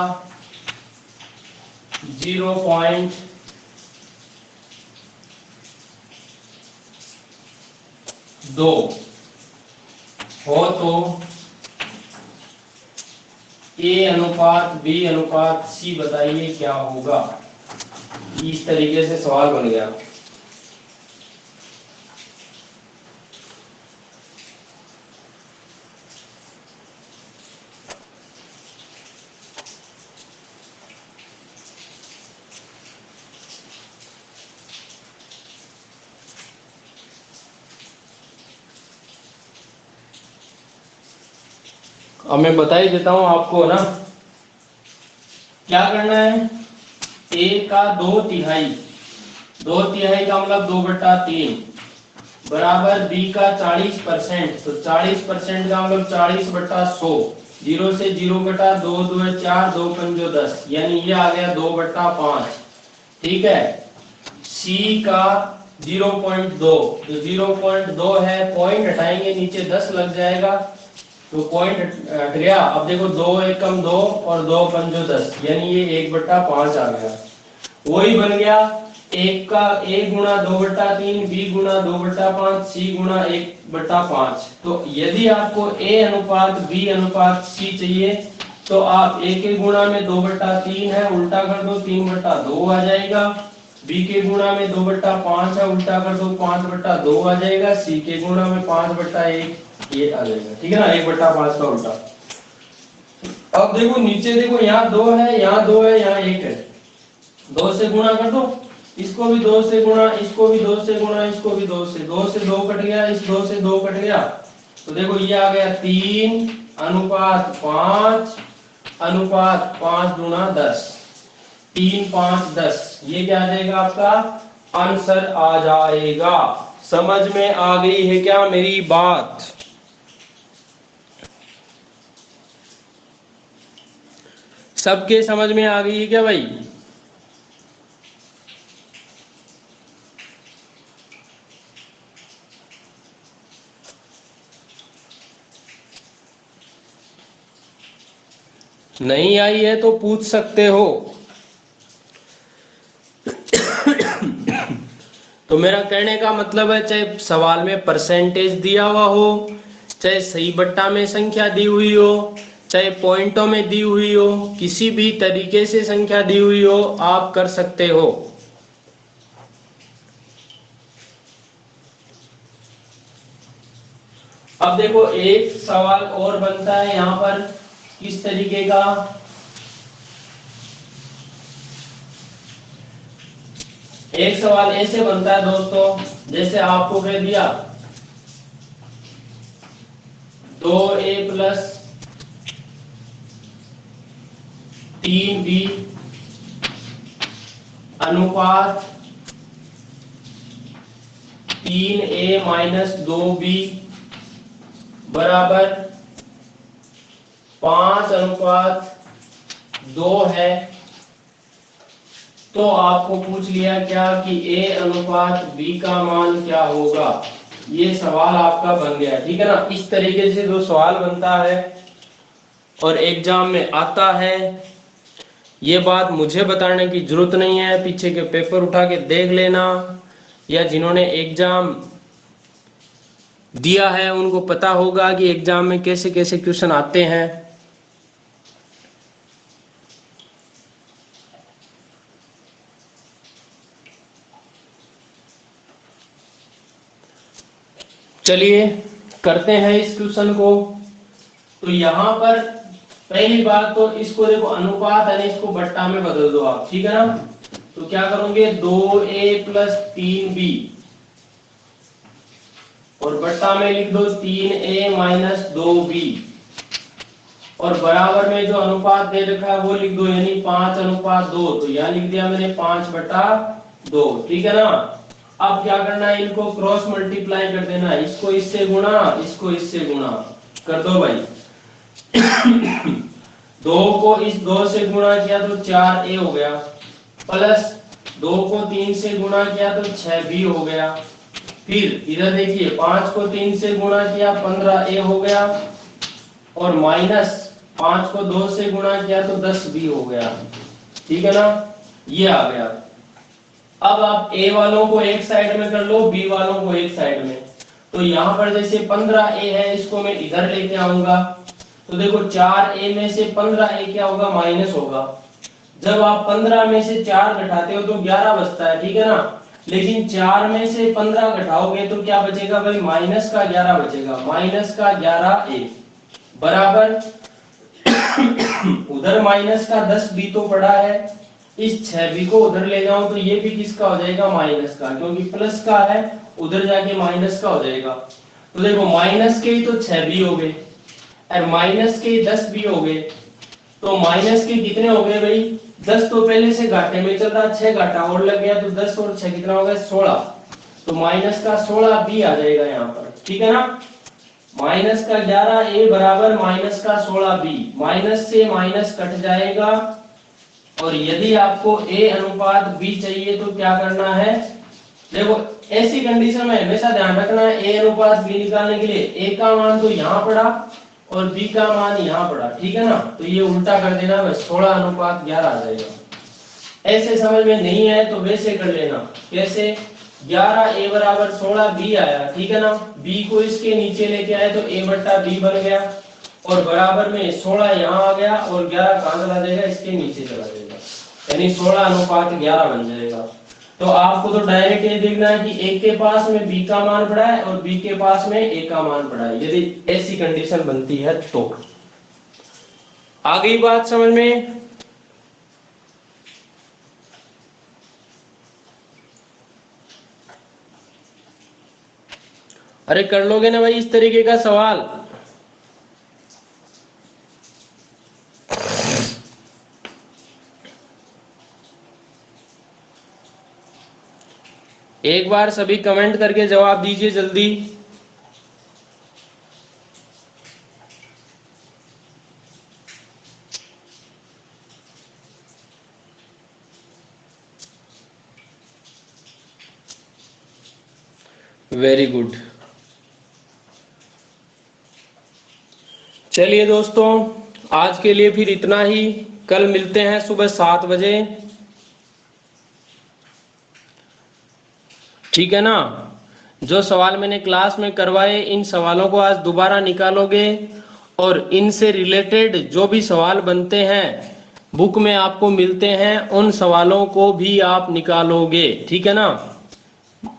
0.2 हो तो a अनुपात b अनुपात c बताइए क्या होगा। इस तरीके से सवाल बन गया। अब मैं बता ही देता हूं आपको ना, क्या करना है। a का 2/3, 2/3 का मतलब 2/3 बराबर b का 40%, तो 40% का मतलब 40/100। 0 से 0 कटा, 2 2 4, 2 5 10, यानी ये आ गया 2/5। ठीक है, C का 0.2, जो 0.2 है पॉइंट हटाएंगे नीचे 10 लग जाएगा, तो पॉइंट हट गया। अब देखो 2 एकम 2 और 2 पंजो 10, यानी ये 1/5 आ गया। वही बन गया 1 का 1 गुणा 2/3, B गुणा 2/5, C गुणा 1/5। तो यदि आपको A अनुपात B अनुपात C चाहिए तो आप A के गुणा में 2/3 है, उल्टा कर दो 3/2 आ जाएगा। B के गुणा में 2/5 है, उल्टा कर दो 5/2 आ जाएगा। C के गुणा में 5/1 ये आ जाएगा, ठीक है ना, 1/5 का उल्टा। अब देखो नीचे देखो, यहाँ 2 है, यहाँ 2 है, यहाँ 1 है, 2 से गुणा कर दो, इसको भी 2 से गुणा, इसको भी 2 से गुणा, इसको भी 2 से 2 कट गया, इस 2 से 2 कट गया, तो देखो ये आ गया 3:5 गुणा 10, 3 5 10, ये क्या आ जाएगा आपका आंसर आ जाएगा। समझ में आ गई है क्या मेरी बात? सबके समझ में आ गई है क्या भाई? नहीं आई है तो पूछ सकते हो। तो मेरा कहने का मतलब है, चाहे सवाल में परसेंटेज दिया हुआ हो, चाहे सही बट्टा में संख्या दी हुई हो, चाहे पॉइंटों में दी हुई हो, किसी भी तरीके से संख्या दी हुई हो, आप कर सकते हो। अब देखो एक सवाल और बनता है यहाँ पर, किस तरीके का, एक सवाल ऐसे बनता है दोस्तों, जैसे आपको कह दिया 2A + 3B अनुपात 3A - 2B बराबर 5:2 है। तो आपको पूछ लिया क्या कि A अनुपात B का मान क्या होगा। ये सवाल आपका बन गया, ठीक है ना। इस तरीके से जो सवाल बनता है और एग्जाम में आता है, ये बात मुझे बताने की जरूरत नहीं है, पीछे के पेपर उठा के देख लेना, या जिन्होंने एग्जाम दिया है उनको पता होगा कि एग्जाम में कैसे कैसे क्वेश्चन आते हैं। चलिए करते हैं इस क्वेश्चन को। तो यहाँ पर पहली बात तो इसको देखो, अनुपात है, इसको बट्टा में बदल दो आप, ठीक है ना। तो क्या करोगे 2A + 3B और बट्टा में लिख दो 3A - 2B और बराबर में जो अनुपात दे रखा है वो लिख दो, यानी 5:2। तो यहाँ लिख दिया मैंने 5/2, ठीक है ना। अब क्या करना है, इनको क्रॉस मल्टीप्लाई कर देना है, इसको इससे गुणा, इसको इससे गुणा कर दो भाई। 2 को इस 2 से गुणा किया तो 4A हो गया, प्लस 2 को 3 से गुणा किया तो 6B हो गया। फिर इधर देखिए 5 को 3 से गुणा किया 15A हो गया, और माइनस 5 को 2 से गुणा किया तो 10B हो गया, ठीक है ना। ये आ गया। अब आप A वालों को एक साइड में कर लो, B वालों को एक साइड में। तो यहाँ पर जैसे 15A है, इसको मैं इधर लेके आऊंगा, तो देखो 4A में से 15A क्या होगा, माइनस होगा। जब आप 15 में से 4 घटाते हो तो 11 बचता है, ठीक है ना। लेकिन 4 में से 15 घटाओगे तो क्या बचेगा भाई, माइनस का 11 बचेगा, माइनस का 11A बराबर उधर माइनस का 10B तो पड़ा है, इस 6B को उधर ले जाऊं तो ये भी किसका हो जाएगा, माइनस का, क्योंकि प्लस का है उधर जाके माइनस का हो जाएगा। तो देखो माइनस के ही तो 6B हो गए और माइनस के 10B हो गए, तो माइनस के कितने हो गए भाई, 10 तो पहले से घाटे में चल रहा, 6 घाटा और लग गया, तो 10 और 6 कितना हो गया, 16। तो माइनस का 16B आ जाएगा यहाँ पर, ठीक है ना। माइनस का 11A बराबर माइनस का 16B, माइनस से माइनस कट जाएगा और यदि आपको a अनुपात b चाहिए तो क्या करना है, देखो ऐसी कंडीशन में हमेशा ध्यान रखना है a अनुपात b निकालने के लिए a का मान तो यहाँ पड़ा और b का मान यहाँ पड़ा, ठीक है ना, तो ये उल्टा कर देना, बस 16 अनुपात 11 आ जाएगा। ऐसे समझ में नहीं है तो वैसे कर लेना, कैसे, 11 a बराबर 16 b आया, ठीक है ना, b को इसके नीचे लेके आए तो a बट्टा b बन गया और बराबर में 16 यहाँ आ गया और 11 कहाँ चला जाएगा, इसके नीचे चला जाएगा, यानी 16 अनुपात 11 बन जाएगा। तो आपको तो डायरेक्ट ये देखना है कि a के पास में b का मान पड़ा है और b के पास में a का मान पड़ा है, यदि ऐसी कंडीशन बनती है तो। आ गई बात समझ में? अरे कर लोगे ना भाई इस तरीके का सवाल? एक बार सभी कमेंट करके जवाब दीजिए जल्दी। Very good. चलिए दोस्तों, आज के लिए फिर इतना ही, कल मिलते हैं सुबह 7 बजे, ठीक है ना। जो सवाल मैंने क्लास में करवाए इन सवालों को आज दोबारा निकालोगे और इनसे रिलेटेड जो भी सवाल बनते हैं बुक में आपको मिलते हैं उन सवालों को भी आप निकालोगे, ठीक है ना।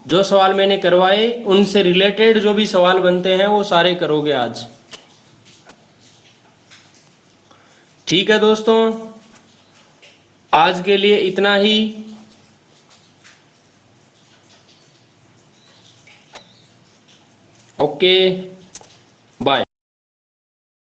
जो सवाल मैंने करवाए उनसे रिलेटेड जो भी सवाल बनते हैं वो सारे करोगे आज, ठीक है दोस्तों। आज के लिए इतना ही। Okay, bye.